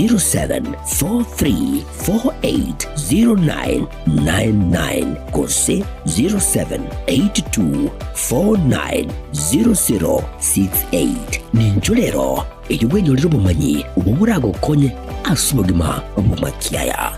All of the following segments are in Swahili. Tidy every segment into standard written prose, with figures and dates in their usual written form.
0743480999 kose 0782490068 ninjolero ekigwenyolero bumanyi ububurago konye asubugima bumakiaya.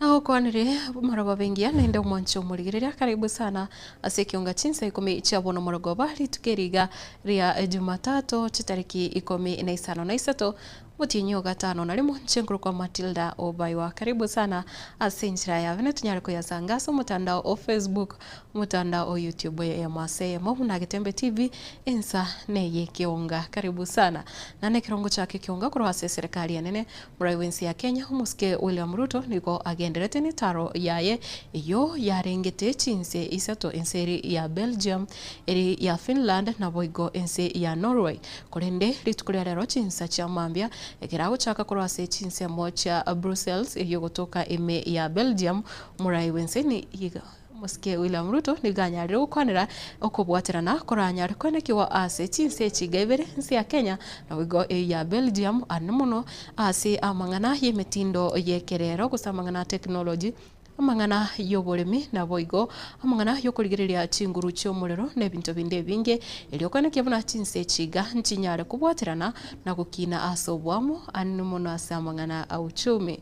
Nao kwanire marago bengia nende mwancho murigireria karibu sana asekionga chinsa 10 cha bono marago bali tukeriga ria Jumatatu chitariki 15 mutinyo gatano na rimwe nchenkuru kwa Matilda Obaiwa. Karibu sana asenjira ya vene tunyariko ya sangaso mutandao o Facebook, mutandao o YouTube ya Maseye Mwana Getembe TV insa neye kionga. Karibu sana. Nane kirongo chake kionga kurohase serikali ya nene muraiwensi ya Kenya umuske William Ruto niko agenderete ni taro yaye iyo yarengete chinse isato enseri ya Belgium eri ya Finland na boigo ense ya Norway. Kurende ritukulia lero chinsa cha mambia ekirago chaka kurwase chinse mocha Brussels iyo kutoka eme ya Belgium murai wenseni yiga muske William Ruto niganyarire gukwanira okubwatirana kuranyara kwenekiwa ase chinse chigaibere nsi ya Kenya na wigo ya Belgium anemuno ase amangana yemetindo yekerero gusamangana technology amangana yoboremi na boigo amangana yokurigiriria chinguru cy'omurero nebintu binde binge eliokane kyabona chinse chiga nchinyare kubwatirana na gukina asobwamo anemuno ase amangana auchumi.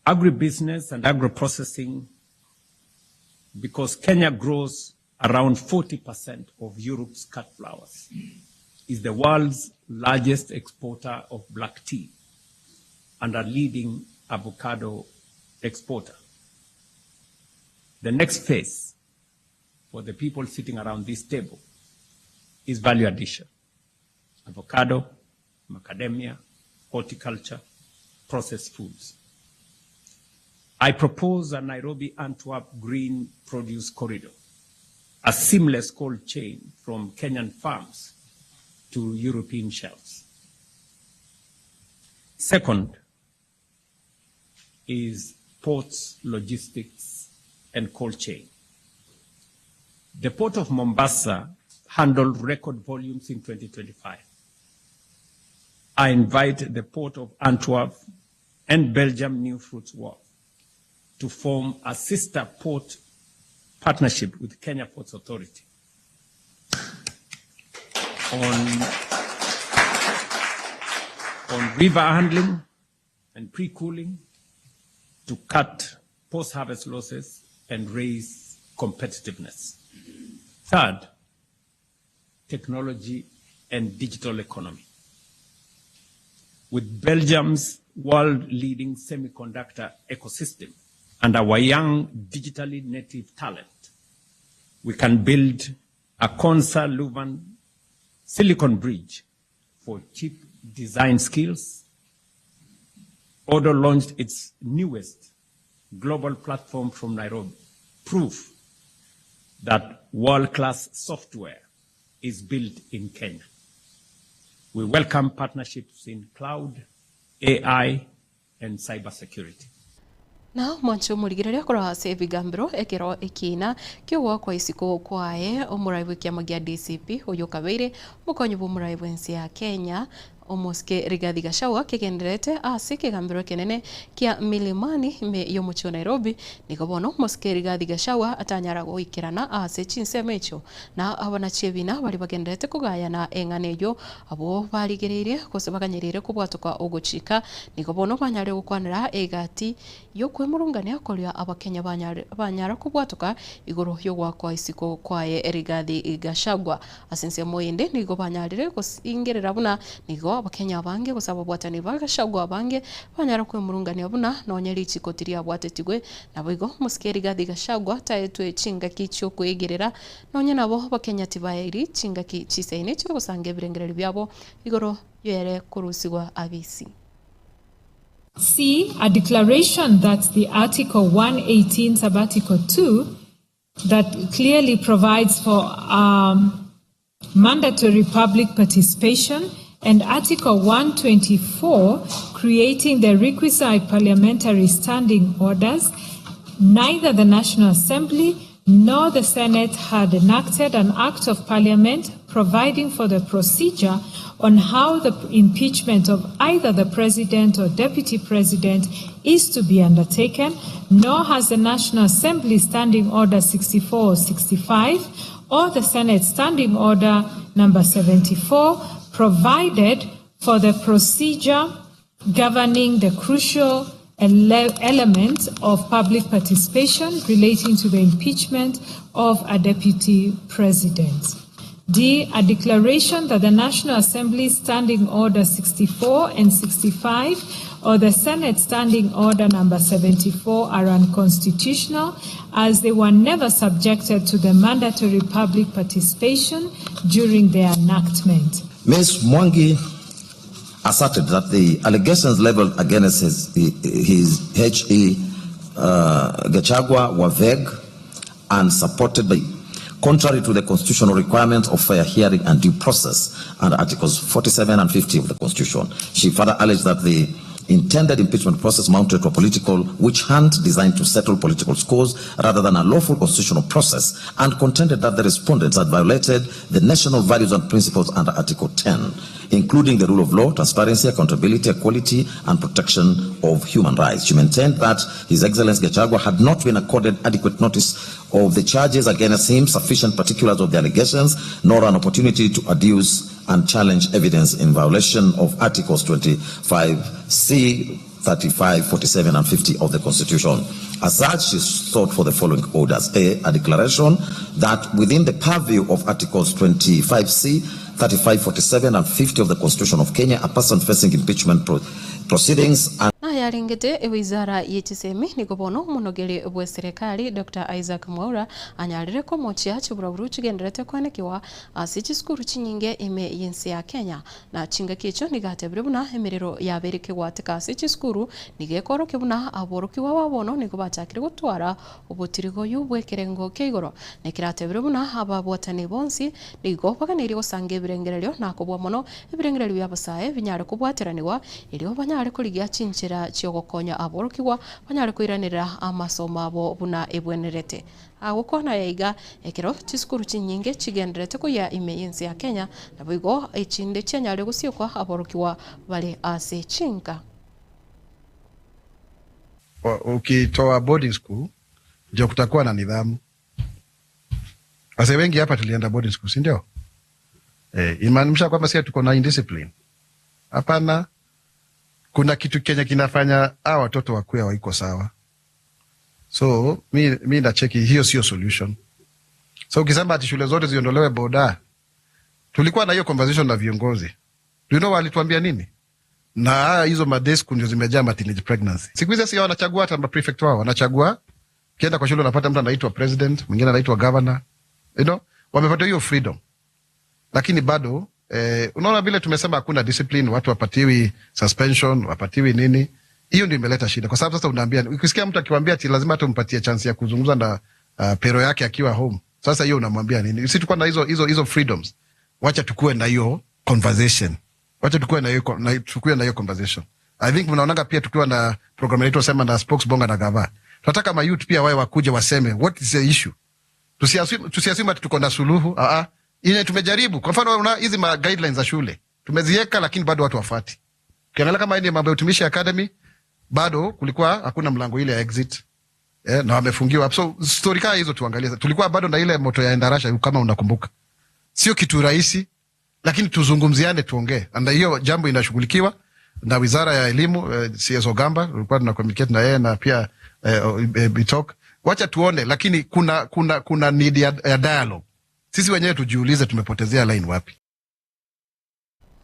Agribusiness and agro-processing, because Kenya grows around 40% of Europe's cut flowers, is the world's largest exporter of black tea and a leading avocado exporter. The next phase for the people sitting around this table is value addition. Avocado, macadamia, horticulture, processed foods. I propose a Nairobi-Antwerp green produce corridor, a seamless cold chain from Kenyan farms to European shelves. Second is ports, logistics, and cold chain. The Port of Mombasa handled record volumes in 2025. I invite the Port of Antwerp and Belgium New Fruits Wharf to form a sister port partnership with Kenya Ports Authority on river handling and pre-cooling to cut post-harvest losses and raise competitiveness. Third, technology and digital economy. With Belgium's world-leading semiconductor ecosystem and our young digitally native talent, we can build a Consa Leuven Silicon Bridge for cheap design skills. Odo launched its newest global platform from Nairobi, proof that world-class software is built in Kenya. We welcome partnerships in cloud, AI, and cybersecurity. Na mwancho murigireria kurahase bigambiro ekero ekina kyo kwa isiko kwae omuraibu kya magia DCP oyo kabeire mukonyo bumuraibu ensi ya Kenya omoske Rigathi Gachagua kigenderete ase kigambiro kenene kia milimani me yomucho Nairobi nikobono moske Rigathi Gachagua atanyara goikirana ase chinse mecho na abana chebina bali bagenderete kugayana enganeyo abo baligereire kosebaganyirire kubwatuka ogochika nikobono banyare gukwanira egati yo kwemurungania kolya abakenya banyara kubwatuka igoro yo gwakwa isiko kwae Rigathi Gachagua asense moyende nigo banyarire kosingerera buna nigo nigo Bakenya bange gusaba bwatani bagashagwa bange banyara kwe murungania buna nonyeri chikotiria bwatetigwe nabo igo musikeri gathi gashagwa taetwe chinga kicho kwegerera nonye nabo Bakenya tibairi chinga ki chiseine cyo gusanga ebirengereri byabo igoro yere kurusigwa abisi. C, a declaration that the Article 118 sub-Article 2 that clearly provides for mandatory public participation, and Article 124 creating the requisite parliamentary standing orders. Neither the National Assembly nor the Senate had enacted an Act of Parliament providing for the procedure on how the impeachment of either the President or Deputy President is to be undertaken, nor has the National Assembly Standing Order 64 or 65 or the Senate Standing Order number 74 provided for the procedure governing the crucial element of public participation relating to the impeachment of a Deputy President. D, a declaration that the National Assembly Standing Order 64 and 65 or the Senate Standing Order number 74 are unconstitutional as they were never subjected to the mandatory public participation during their enactment. Ms. Mwangi asserted that the allegations leveled against his H.E. Gachagua were vague and supported by contrary to the constitutional requirements of fair hearing and due process under Articles 47 and 50 of the Constitution. She further alleged that the intended impeachment process mounted to a political witch hunt designed to settle political scores rather than a lawful constitutional process, and contended that the respondents had violated the national values and principles under Article 10, including the rule of law, transparency, accountability, equality, and protection of human rights. She maintained that His Excellency Gachagua had not been accorded adequate notice of the charges against him, sufficient particulars of the allegations, nor an opportunity to adduce and challenge evidence in violation of Articles 25C, 35, 47, and 50 of the Constitution. As such, she sought for the following orders. A declaration that within the purview of Articles 25C, 35, 47, and 50 of the Constitution of Kenya, a person facing impeachment proceedings and yaringete wizara yetisemi nikobono munogere bwe serikali Dr. Isaac Mwaura anyalire ko mochia chiburaburu chigenderete kwanekiwa asichi skuru chinyinge ime yensi ya Kenya na chinga kicho nigatebire buna emerero yabereke gwateka asichi skuru nigekoroke buna aborokiwa wabono nikobachakire gutwara ubutirigo yubwekerengo keigoro nikiratebire buna ababwatani bonsi nigopaganiri gosange ebirengerero nakobwa mono ebirengerero byabasaye binyare kubwateraniwa iriho banyare kurigia chinchira chiogokonya aborokiwa banyare kwiranira amasomo abo buna ebwenerete agukona yaiga ekero chiskuru chinyinge chigenderete ko ya imeyensi ya Kenya nabigo echinde chenyare gusiokwa aborokiwa bale ase chinga. Ukitoa boarding school ndio kutakuwa na nidhamu. Wase wengi hapa tulienda boarding school, si ndio? Imaanisha kwamba sisi tuko na indiscipline. Hapana. Kuna kitu Kenya kinafanya hawa watoto wakuwe hawaiko sawa. So mi na cheki hiyo sio solution. So ukisema ati shule zote ziondolewe boda, tulikuwa na hiyo conversation na viongozi. Do you know walituambia nini? Na hizo madesku ndio zimejaa teenage pregnancy. Siku hizi si wanachagua hata prefect wao, wanachagua kienda kwa shule unapata mtu anaitwa president, mwingine anaitwa governor. You know, wamepata hiyo freedom. Lakini bado unaona vile tumesema hakuna discipline, watu wapatiwi suspension, wapatiwi nini. Hiyo ndio imeleta shida. Kwa sababu sasa unaambia, ukisikia mtu akiwaambia ati lazima hata umpatie chance ya kuzungumza na pero yake akiwa home. Sasa hiyo unamwambia nini? Sisi tuko na hizo freedoms. Wacha tukue na hiyo conversation. Wacha tukue na hiyo conversation. I think mnaonaga pia tukiwa na program yetu sema na spokesbonga na gava. Tunataka ma youth pia wao wakuje waseme what is the issue. Tusiassume ati tuko na suluhu. Ile tumejaribu. Kwa mfano una hizi guidelines za shule. Tumeziweka lakini bado watu wafuati. Ukiangalia kama ile mambo ya utumishi academy bado kulikuwa hakuna mlango ile ya exit. Na wamefungiwa. So story kama hizo tuangalie. Tulikuwa bado na ile moto ya Endarasha kama unakumbuka. Sio kitu rahisi lakini tuzungumziane tuongee. Na hiyo jambo inashughulikiwa na Wizara ya Elimu, CS Ogamba, tulikuwa tuna communicate na yeye na pia Bitok. Wacha tuone lakini kuna need ya dialogue. Sisi wenyewe tujiulize tumepotezea line wapi.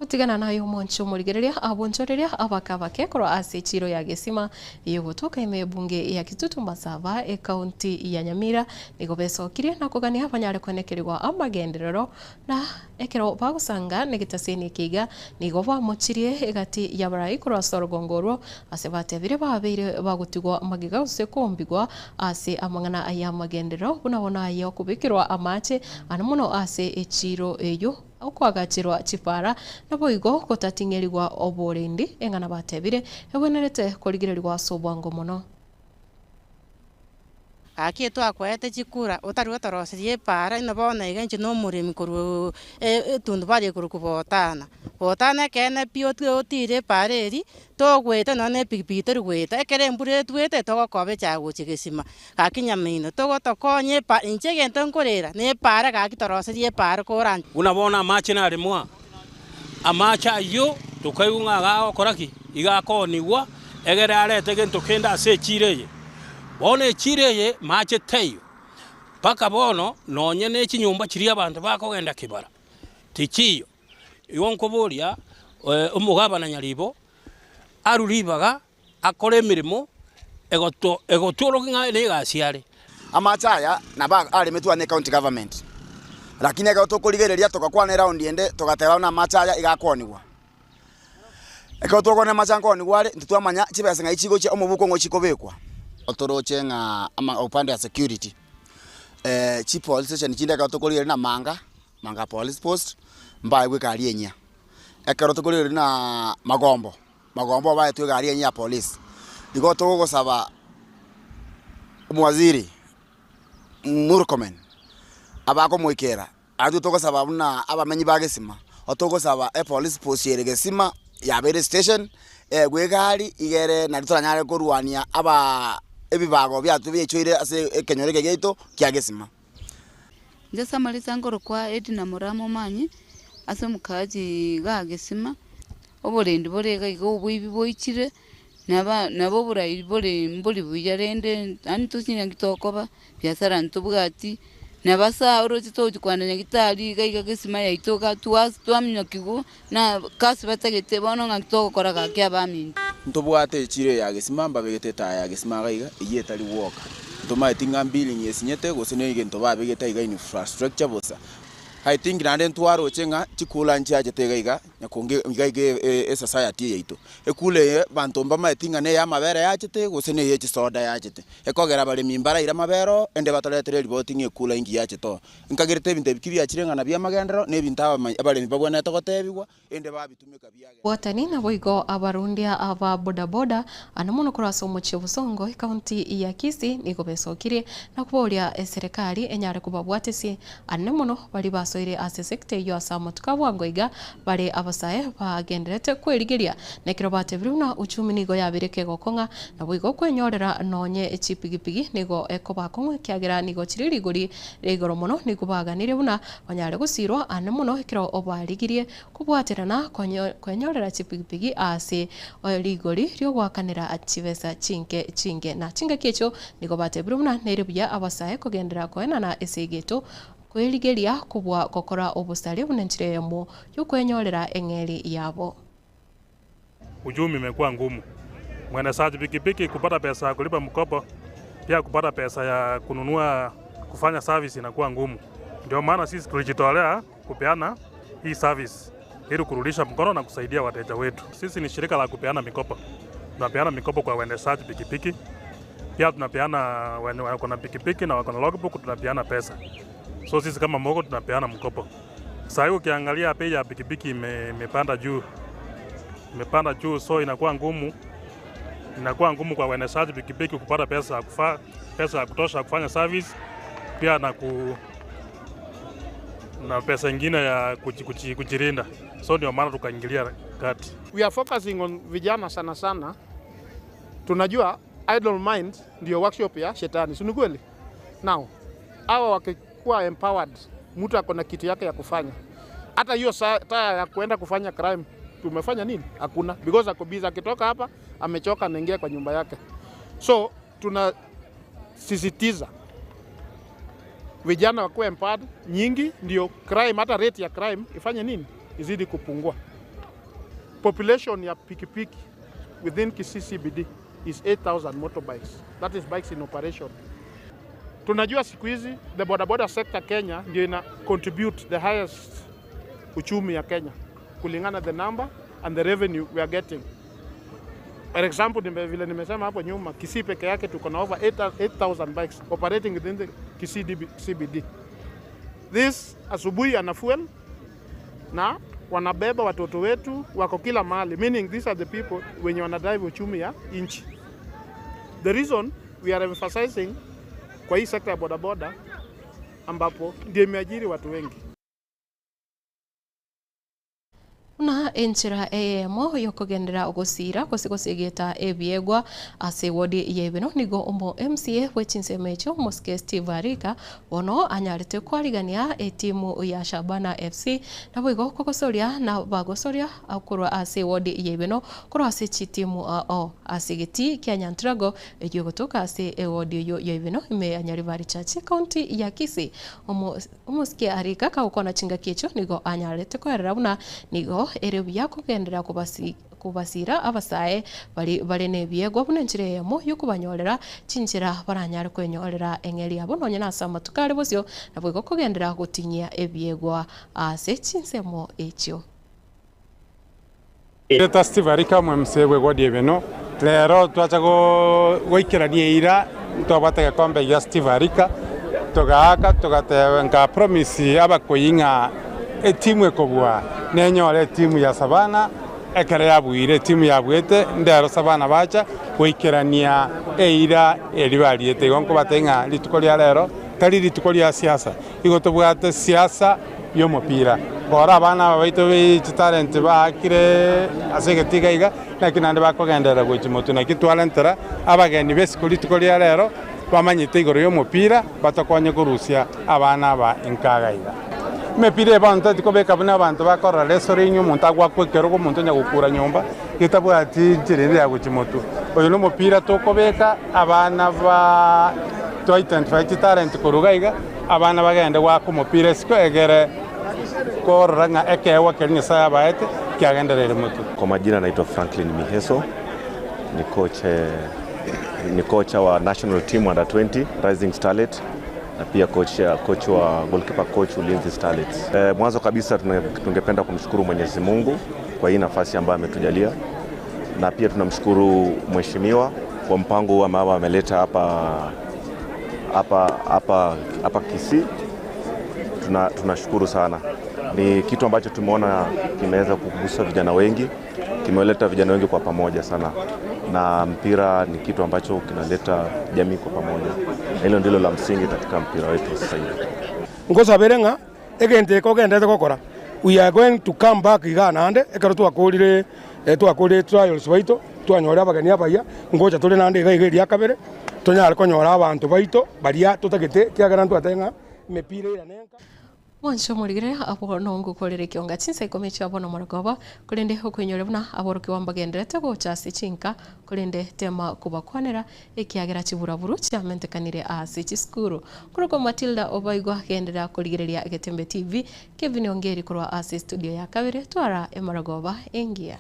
Utigana nayo moncho murigereria abonchoreria abakabake koro ase chiro ya gesima yogotoka ime bunge ya Kitutu Masava kaunti ya Nyamira nigobesokirie na kugania abanyare kwenekerwa amagenderero na ekero bagusanga negitaseni kiga nigoba mochirie egati ya barai koro sorogongoro ase batebire babeire bagutigwa magiga use kombigwa ase amangana aya magenderero bunabona ayo kubikirwa amache anamuno ase echiro eyo okwagachirwa chipara na boigo kotatingerirwa oborindi engana batebire ebwenerete korigirerirwa sobwango muno aki twakwete chikura utari utoroserie para ino bona igenje no murimi kuru tundu bari kuru kubotana botana kene piotwe otire pareri togwete none pipite rwete ekere mbure twete togokobe chaguchi gesima gakinya mino togotokonye pa inche gento nkorera ne para gakitoroserie para koran unabona amache na rimwa amacha yo tukayunga ga koraki igakonigwa egere arete gento kenda ase chireye bone chireye mache teyo paka bono nonye ne chinyumba chiri abantu bakogenda kibara tichiyo yonkoboria umugaba na nyaribo aruribaga akore mirimo egotoro ngai ne gasiare amachaya naba ari metwa ne county government lakini egotokorigereria tokakwana round ende togateba na amachaya igakonigwa ekotokone machankonigwa ntitwamanya chibesa ngai chigo cha omubuko ngo chikobekwa otoroche nga ama upande ya security chief police station chinda egotokorigereria na manga police post mbaye gwikari enya ekerotokorigereria na magombo bae twigari enya police digo togosaba umwaziri Murkomen abako moikera adu togosaba buna abamenyi bagesima otogosaba police post yeregesima ya bere station gwegari igere na ritoranyare koruania aba ebibago byatu byechoire ase kenyoreke geito kyagesima nje samaliza ngoro kwa Edna Muramo manyi ase mukaji gagesima oborendi borega igo bwibi boichire nabo burayi bore mboli buyarende antusinya gitokoba byasara ntubwati nabasa oro titoji kwana nyagitari gaiga gesima ya itoka twamnya kigo na kasi batagete bono ngakitoko koraga kya bami ntubwate chire ya gesima mbabegete ta ya gesima gaiga iyetari woka ntoma itinga billing yesinyete gosene igento babegeta iga infrastructure bosa I think nande ntwaro chenga chikula nchaje tegaiga nyakonge igaige society yaitu ekule bantomba matinga ne ya mabere yachete gosene yechi soda yachete ekogera bale mimbara ira mabero ende batoletere reporting ekula ingi yacheto nkagirete binte bikibya chirenga na bya magendero ne bintaba abale mibabwana tokotebigwa ende babitumika byage watani na boigo abarundia aba bodaboda anamuno kurasa umuchi busongo county ya Kisii nigobesokire na kuboria serikali enyare kubabwatesi anemuno bali basoire ase sector yo asamo tukabwangoiga bali abasaye bagenderete kwerigeria nekiro batebiruna uchumi nigo yabireke gokonga na boigo kwenyorera nonye echipigipigi nigo ekobakongwe kyagera nigo chiririgori regoro muno nigo baganire buna banyare gusirwa anemuno ekiro obarigirie kubwaterana kwenyorera chipigipigi ase ligori ryo gwakanira achibesa chinge na chinga kecho nigo batebiruna nerebuya abasaye kugendera koena na esegeto kwerigeria kubwa kokora obusali bunenchiremo yukwenyorera engeri yabo. Uchumi imekuwa ngumu. Mwenesaji pikipiki kupata pesa ya kulipa mkopo, pia kupata pesa ya kununua kufanya service inakuwa ngumu. Ndio maana sisi tulijitolea kupeana hii service ili kurudisha mkono na kusaidia wateja wetu. Sisi ni shirika la kupeana mikopo. Tunapeana mikopo kwa waendeshaji pikipiki. Pia tunapeana wako na pikipiki na wako na logbook tunapeana pesa. So sisi kama Mogo tunapeana mkopo. Sasa hiyo ukiangalia bei ya pikipiki imepanda juu. Imepanda juu, so inakuwa ngumu. Inakuwa ngumu kwa waendeshaji pikipiki kupata pesa ya kutosha kufanya service, pia na pesa nyingine ya kujirinda. So ndio maana tukaingilia kati. We are focusing on vijana sana. Tunajua idle mind ndio workshop ya shetani. Si ni kweli? Now, hawa wakikuwa empowered, mtu ako na kitu yake ya kufanya. Hata hiyo saa ya kuenda kufanya crime, tumefanya nini? Hakuna. Because ako busy, akitoka hapa, amechoka anaingia kwa nyumba yake. So, tunasisitiza vijana wakuwe empowered nyingi, ndio crime, hata rate ya crime ifanye nini? Izidi kupungua. population ya pikipiki within Kisii CBD is 8,000 motorbikes. That is bikes in operation. Tunajua siku hizi the bodaboda sector Kenya ndio ina contribute the highest uchumi ya Kenya kulingana the number and the revenue we are getting. For example, vile nimesema hapo nyuma, Kisii peke yake tuko na over 8,000 bikes operating within the Kisii CBD. This asubuhi ana fuel na wanabeba watoto wetu wako kila mahali, meaning these are the people wenye wanadrive uchumi ya inchi. The reason we are emphasizing kwa hii sekta ya bodaboda ambapo ndio imeajiri watu wengi. Na enchira emo yokogendera ogosira kosigeta ebiegwa ase wodi yebino nigo omo MCA wechinse mecho moske Steve Arika wono anyarete kwarigania etimu ya Shabana FC nabo igo kogosoria na bagosoria akurwa ase wodi yebino kurwa ase chitimu o asigeti Kyanyantrago egigotoka ase wodi yo yebino ime anyari bari chachi county ya Kisii omoske Arika ka ukona chinga kecho nigo anyarete kwerabuna nigo erebuya kugendera kubasira abasae bari nebiegwa bunenchire yemo yokubanyorera chinchira baranyare kwenyorera engeri abo nonye nasama tukare bosyo nabwo kugendera gutinyia ebiegwa ase chinsemo echo. Eta Steve Arika mwemsebwe godi ebeno lero twacha goikirania ira twabata kombe ya Steve Arika tugatenga promise abakoyinga etimu ekobwa nenyore timu ya Savana ekere yabuire timu yabwete ndero Savana bacha goikirania eira eribariete gonko batenga litukoria lero tari litukoria siasa igotobwate siasa y'omupira bora abana baito be talent bakire asegetiga iga nakinande bakogendera gwikimoto nakitwalentera abageni besikuri tukoria lero bamanyite igoro y'omupira batakonye kurusia abana ba inkagaiga mepire bantu tikobeka bana abantu bakora resori nyumuntu agwakwekero ko muntu nyagukura nyumba kitabwati njirire ya gwikimoto oyo no mupira tokobeka abana ba to identify talent kurugaiga abana bagende gwako mupira siko egere koranga ekewa kenya saya baete kiagenderere mutu. Kwa majina naitwa Franklin Miheso, ni kocha wa national team under 20 Rising Starlet na pia coach wa goalkeeper coach Ulinzi Starlets. Mwanzo kabisa tungependa kumshukuru Mwenyezi Mungu kwa hii nafasi ambayo ametujalia, na pia tunamshukuru mheshimiwa kwa mpango huu ambao ameleta hapa Kisii. Tunashukuru sana. Ni kitu ambacho tumeona kimeweza kugusa vijana wengi, kimeleta vijana wengi kwa pamoja sana, na mpira ni kitu ambacho kinaleta jamii kwa pamoja. Hilo ndilo la msingi katika mpira wetu sasa hivi. Ngosa berenga egente kogendete kokora. We are going to come back igana ande ekaro twakurire trials baito twanyora abageni abaya ngocha tuli nande igeri yakabere tonyara konyora abantu baito baria tutagete kiagarantu atenga mepira ira nenka Mwancho murigire abo nongo kolere kionga chinsa ikomecha abo no maragoba kulende okwenyore buna aboroki wambagendrete gocha sichinka kulende tema kubakwanera ekiagera chiburaburu cyamentekanire ase chiskuru kuruko Matilda Obaigwa gendera kuligereria Getembe TV Kevin Ongeri kurwa ase studio ya kabere twara emaragoba engia.